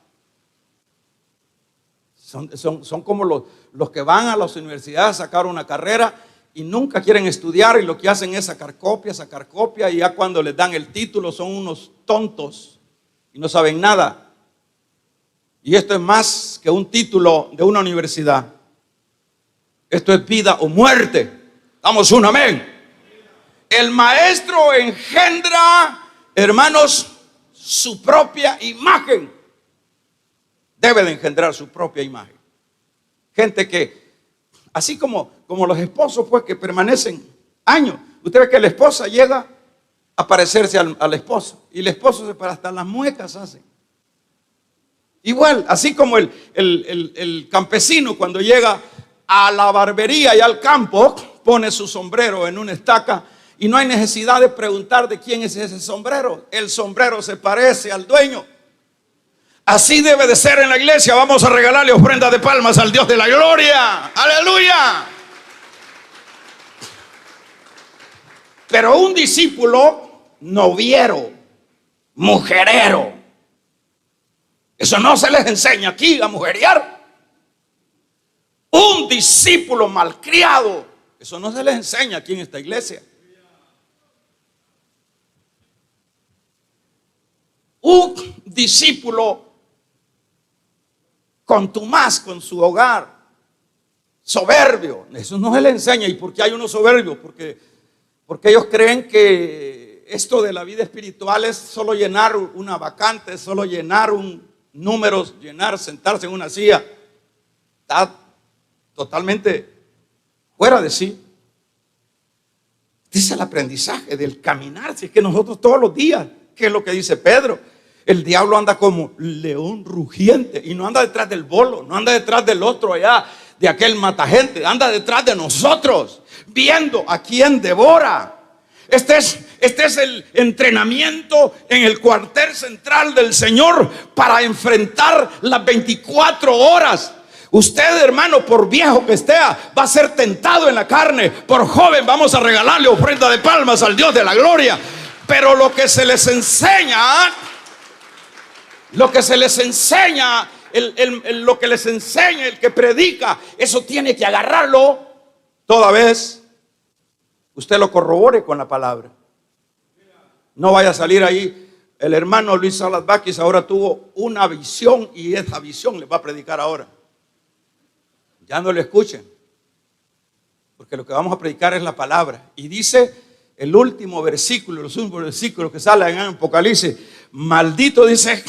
Son como los que van a las universidades a sacar una carrera y nunca quieren estudiar, y lo que hacen es sacar copia, y ya cuando les dan el título son unos tontos y no saben nada. Y esto es más que un título de una universidad. Esto es vida o muerte. Damos un amén. El maestro engendra, hermanos, su propia imagen. Debe de engendrar su propia imagen. Gente que, así como los esposos, pues, que permanecen años. Usted ve que la esposa llega a parecerse al esposo, y el esposo se para, hasta las muecas hace. Igual, así como el campesino cuando llega a la barbería y al campo, pone su sombrero en una estaca y no hay necesidad de preguntar de quién es ese sombrero. El sombrero se parece al dueño. Así debe de ser en la iglesia. Vamos a regalarle ofrenda de palmas al Dios de la gloria. ¡Aleluya! Pero un discípulo noviero, mujerero, eso no se les enseña aquí a mujerear. Un discípulo malcriado, eso no se les enseña aquí en esta iglesia. Un discípulo contumaz con su hogar, soberbio. Eso no se le enseña. ¿Y por qué hay unos soberbios? Porque ellos creen que esto de la vida espiritual es solo llenar una vacante, es solo llenar números, sentarse en una silla. Está totalmente fuera de sí. Este es el aprendizaje del caminar. Si es que nosotros todos los días, ¿qué es lo que dice Pedro? El diablo anda como león rugiente y no anda detrás del bolo, no anda detrás del otro allá, de aquel matagente, anda detrás de nosotros, viendo a quién devora. Este es el entrenamiento en el cuartel central del Señor para enfrentar las 24 horas. Usted, hermano, por viejo que esté, va a ser tentado en la carne. Por joven, vamos a regalarle ofrenda de palmas al Dios de la gloria. Pero lo que se les enseña, lo que les enseña el que predica, eso tiene que agarrarlo toda vez usted lo corrobore con la palabra. No vaya a salir ahí. El hermano Luis Salas Baquis ahora tuvo una visión y esa visión le va a predicar ahora. Ya no le escuchen, porque lo que vamos a predicar es la palabra. Y dice el último versículo, los últimos versículos que salen en Apocalipsis: maldito, dice,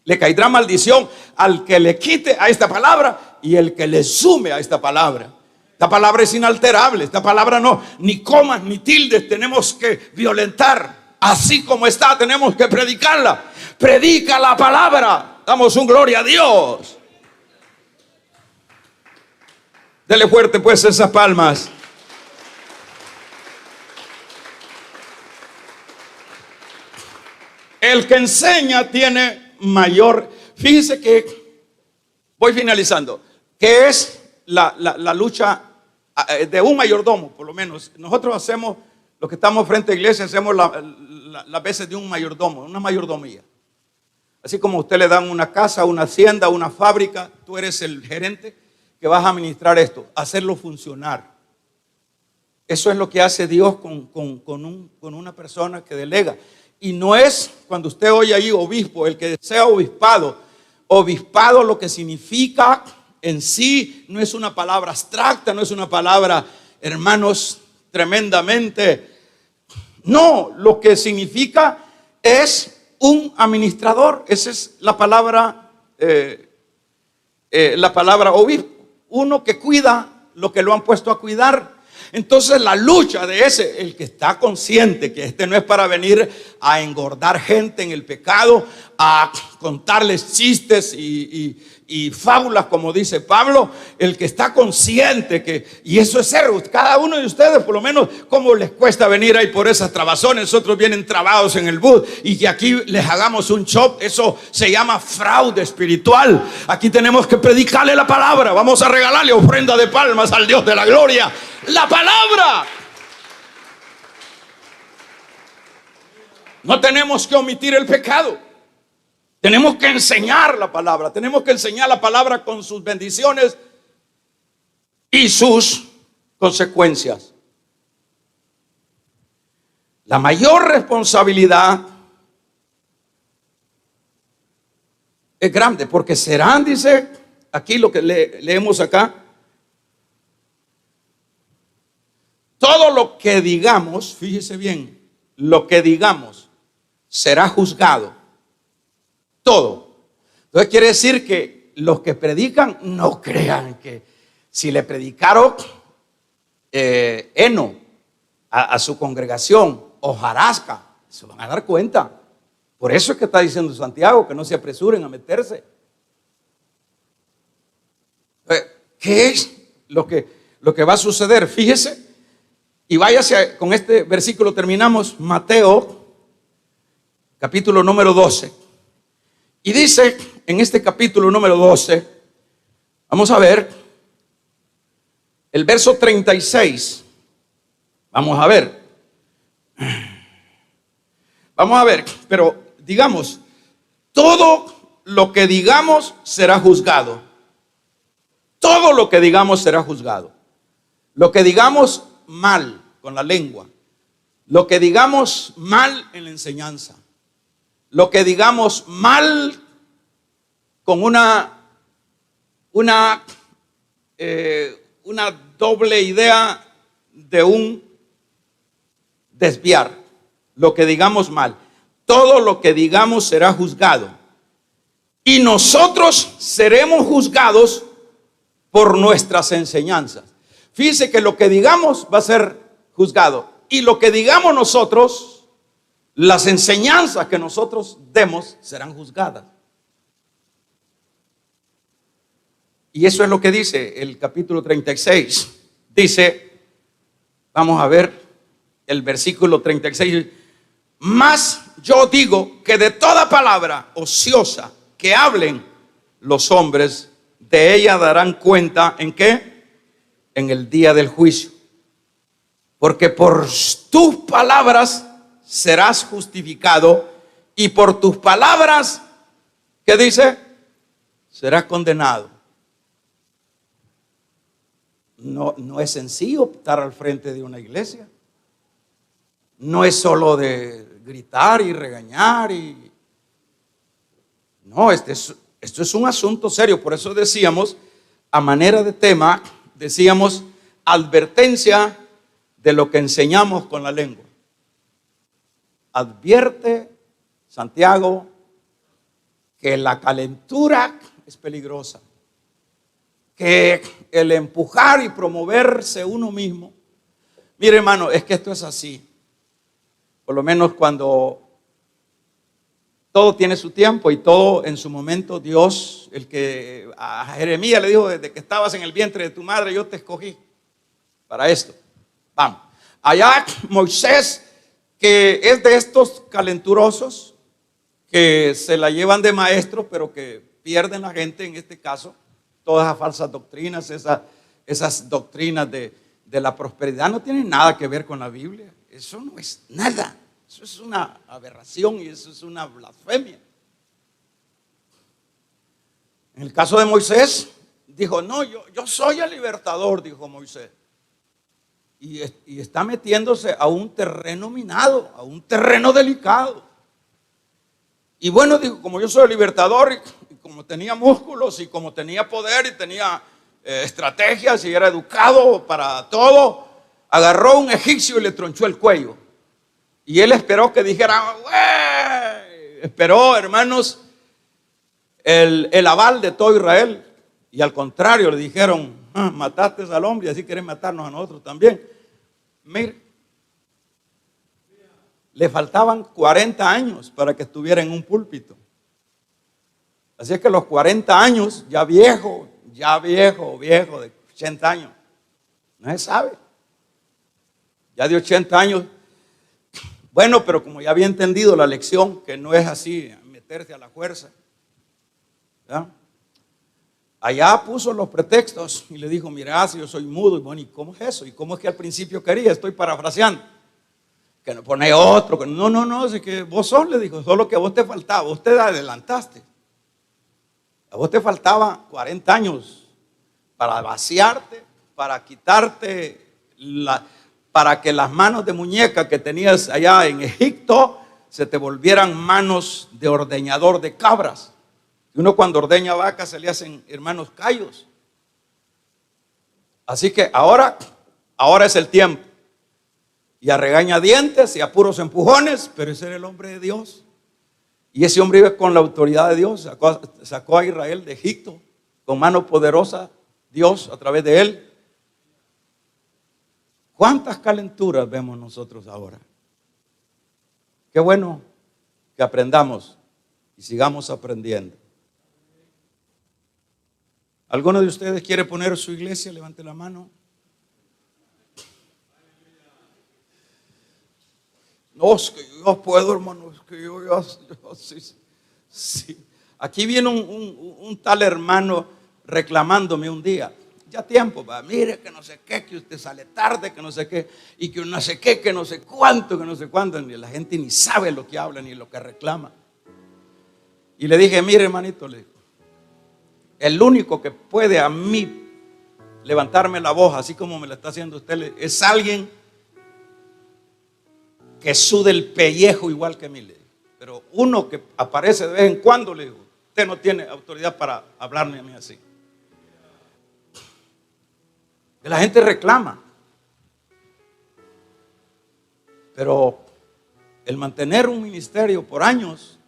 le caerá maldición al que le quite a esta palabra y el que le sume a esta palabra. Esta palabra es inalterable. Esta palabra no, ni comas ni tildes tenemos que violentar. Así como está, tenemos que predicarla. Predica la palabra. Damos un gloria a Dios. Dele fuerte pues esas palmas. El que enseña tiene mayor. Fíjese que voy finalizando. Que es la lucha de un mayordomo, por lo menos. Nosotros hacemos, los que estamos frente a iglesia, hacemos las veces de un mayordomo, una mayordomía. Así como a usted le dan una casa, una hacienda, una fábrica, tú eres el gerente que vas a administrar esto, hacerlo funcionar. Eso es lo que hace Dios con una persona que delega. Y no es cuando usted oye ahí obispo, el que sea obispado. Obispado lo que significa en sí no es una palabra abstracta, no es una palabra, hermanos, tremendamente. No, lo que significa es un administrador. Esa es la palabra obispo. Uno que cuida lo que lo han puesto a cuidar. Entonces la lucha de el que está consciente que este no es para venir a engordar gente en el pecado, a contarles chistes y fábulas, como dice Pablo. El que está consciente y eso es ser, cada uno de ustedes, por lo menos, como les cuesta venir ahí por esas trabazones. Otros vienen trabados en el bus y que aquí les hagamos un shop. Eso se llama fraude espiritual. Aquí tenemos que predicarle la palabra. Vamos a regalarle ofrenda de palmas al Dios de la gloria. La palabra. No tenemos que omitir el pecado. Tenemos que enseñar la palabra. Tenemos que enseñar la palabra con sus bendiciones y sus consecuencias. La mayor responsabilidad es grande, porque serán, dice aquí lo que leemos acá, todo lo que digamos, fíjese bien, lo que digamos será juzgado. Todo. Entonces quiere decir que los que predican no crean que si le predicaron heno a su congregación, hojarasca, se van a dar cuenta. Por eso es que está diciendo Santiago que no se apresuren a meterse. ¿Qué es lo que va a suceder? Fíjese. Y váyase, con este versículo terminamos, Mateo, capítulo número 12. Y dice, en este capítulo número 12, vamos a ver, el verso 36. Vamos a ver, pero digamos, todo lo que digamos será juzgado. Todo lo que digamos será juzgado. Lo que digamos mal con la lengua, lo que digamos mal en la enseñanza, lo que digamos mal con una doble idea de un desviar. Lo que digamos mal, todo lo que digamos será juzgado. Y nosotros seremos juzgados por nuestras enseñanzas. Fíjense que lo que digamos va a ser juzgado. Y lo que digamos nosotros, las enseñanzas que nosotros demos, serán juzgadas. Y eso es lo que dice el capítulo 36. Dice, vamos a ver el versículo 36. Mas yo digo que de toda palabra ociosa que hablen los hombres, de ella darán cuenta, ¿en qué? En el día del juicio. Porque por tus palabras serás justificado, y por tus palabras, ¿qué dice? Serás condenado. No es sencillo estar al frente de una iglesia. No es solo de gritar y regañar no, esto es un asunto serio. Por eso decíamos, a manera de tema, decíamos advertencia de lo que enseñamos con la lengua. Advierte, Santiago, que la calentura es peligrosa, que el empujar y promoverse uno mismo. Mire, hermano, es que esto es así. Por lo menos cuando todo tiene su tiempo y todo en su momento, Dios, el que a Jeremías le dijo, desde que estabas en el vientre de tu madre, yo te escogí para esto. Vamos. Allá Moisés, que es de estos calenturosos, que se la llevan de maestro, pero que pierden la gente en este caso. Todas esas falsas doctrinas, esas doctrinas de la prosperidad no tienen nada que ver con la Biblia. Eso no es nada. Eso es una aberración y eso es una blasfemia. En el caso de Moisés, dijo, no, yo soy el libertador, dijo Moisés. Y está metiéndose a un terreno minado, a un terreno delicado. Y bueno, dijo, como yo soy el libertador, y como tenía músculos y como tenía poder y tenía estrategias y era educado para todo, agarró a un egipcio y le tronchó el cuello. Y él esperó que dijera, ¡wey! Esperó, hermanos, el aval de todo Israel. Y al contrario, le dijeron, mataste al hombre y así querés matarnos a nosotros también. Mire, le faltaban 40 años para que estuviera en un púlpito. Así es que los 40 años, ya viejo, de 80 años, no se sabe. Ya de 80 años. Bueno, pero como ya había entendido la lección, que no es así, meterse a la fuerza, ¿verdad? Allá puso los pretextos y le dijo, mira, si yo soy mudo, y bueno, ¿y cómo es eso? ¿Y cómo es que al principio quería? Estoy parafraseando. Que no pone otro, que no, es que vos sos, le dijo, solo que a vos te faltaba, vos te adelantaste. A vos te faltaba 40 años para vaciarte, para quitarte para que las manos de muñeca que tenías allá en Egipto se te volvieran manos de ordeñador de cabras. Y uno cuando ordeña vacas se le hacen, hermanos, callos. Así que ahora es el tiempo. Y a regañadientes y a puros empujones, pero ese era el hombre de Dios. Y ese hombre iba con la autoridad de Dios, sacó a Israel de Egipto con mano poderosa, Dios a través de él. ¿Cuántas calenturas vemos nosotros ahora? Qué bueno que aprendamos y sigamos aprendiendo. ¿Alguno de ustedes quiere poner su iglesia? Levante la mano. No, es que yo puedo, hermano, es que yo sí. Aquí viene un tal hermano reclamándome un día. Ya tiempo, va, mire que no sé qué, que usted sale tarde, que no sé qué, y que no sé qué, que no sé cuánto, ni la gente ni sabe lo que habla ni lo que reclama. Y le dije, mire, hermanito, le digo, el único que puede a mí levantarme la voz, así como me la está haciendo usted, es alguien que sude el pellejo igual que a mí, le digo. Pero uno que aparece de vez en cuando, le digo, usted no tiene autoridad para hablarme a mí así. Que la gente reclama. Pero el mantener un ministerio por años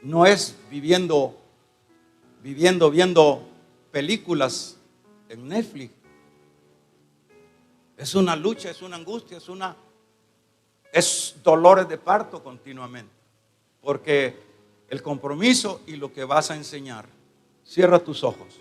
no es viendo películas en Netflix. Es una lucha, es una angustia, es dolores de parto continuamente. Porque el compromiso y lo que vas a enseñar, cierra tus ojos.